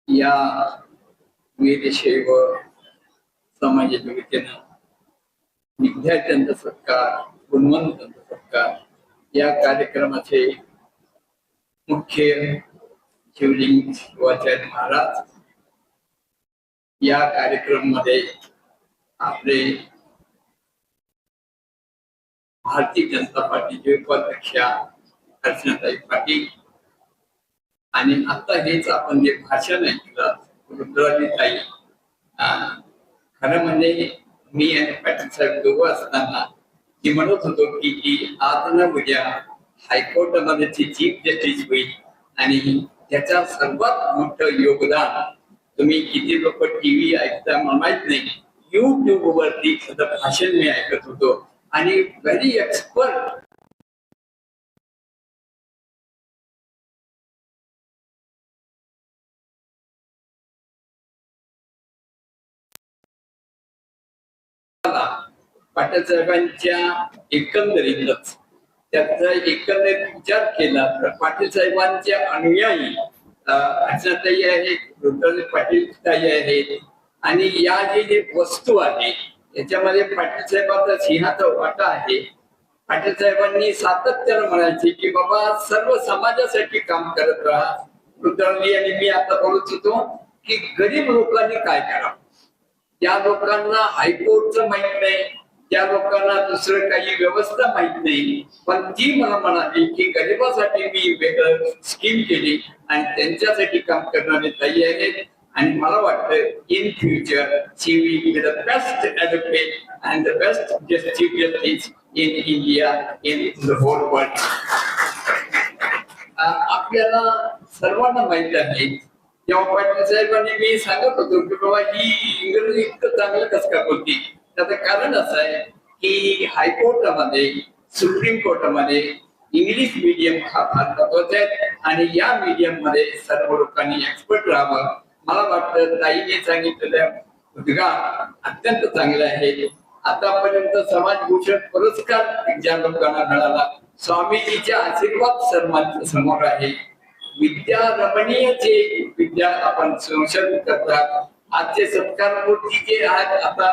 या वीरशैव समाजाच्या वतीनं विद्यार्थ्यांचा सत्कार, गुणवंतांचा सत्कार या कार्यक्रमाचे मुख्य शिवलिंग शिवाचार्य महाराज या कार्यक्रमामध्ये आपले भारतीय जनता पार्टीचे उपाध्यक्ष अर्चनाताई पाटील आणि आता हेच आपण जे भाषण ऐकलं रुद्रालीताई, खरं म्हणजे मी आणि पाटील साहेब दोघं असताना ती म्हणत होतो की आज न उद्या हायकोर्टामध्ये चीफ जस्टिस होईल आणि त्याचा सर्वात मोठं योगदान तुम्ही किती लोक टीव्ही ऐकता मला माहित नाही, युट्यूब वरती भाषण मी ऐकत होतो आणि व्हेरी एक्सपर्ट पाटील साहेबांच्या एकंदरीतच त्याचा एकंदरीत विचार केला तर पाटील साहेबांच्या अनुयायी अर्चनाताई आहेत, रुद्राली पाटील ताई आहेत आणि या जे वस्तू आहे याच्यामध्ये पाटील साहेबांचा सिंहाचा वाटा आहे. पाटील साहेबांनी सातत्यानं म्हणायचे की बाबा सर्व समाजासाठी काम करत राहा. रुद्राली आणि मी आता बोलत होतो की गरीब लोकांनी काय करावं, त्या लोकांना हायकोर्टचं माहित नाही, त्या लोकांना दुसरं काही व्यवस्था माहित नाही, पण ती मला म्हणाली की गरिबासाठी मी वेगळं स्कीम केली आणि त्यांच्यासाठी काम करणारे ताई आहेत आणि मला वाटतं in future she will be the best advocate and the best chief justice in India in the whole world. आपल्याला सर्वांना माहित आहे जेव्हा पाटील साहेबांनी मी सांगत होतो की बाबा ही इंग्रजी इतकं चांगलं कसं का बोलती, त्याचं कारण असं आहे की हायकोर्टामध्ये सुप्रीम कोर्टामध्ये इंग्लिश मीडियम हा फार महत्वाचा आहे आणि या मीडियम मध्ये सर्व लोकांनी एक्सपर्ट राहावं. मला वाटतं ताईने सांगितलेलं उद्गार अत्यंत चांगले आहे. आतापर्यंत समाजभूषण पुरस्कार ज्या लोकांना मिळाला स्वामीजीच्या आशीर्वाद सर्वांच्या समोर आहे. विद्या रमणीयचे विद्या आपण संशोधन करतात. आजचे सत्कार मूर्ती जे आहेत आता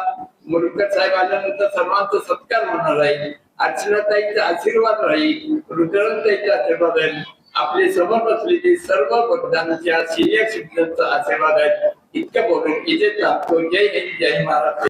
मुलकर साहेब आल्यानंतर सर्वांचा सत्कार होणार आहे. अर्चनाताईचा आशीर्वाद राहील, रुद्रालीताईचा आशीर्वाद राहील, आपले समोर बसलेले सर्व मतदानाच्या सिनियर सिटीजनचा आशीर्वाद आहे. इतकं बोलून इथे टाकतो. जय हिंद, जय महाराष्ट्र.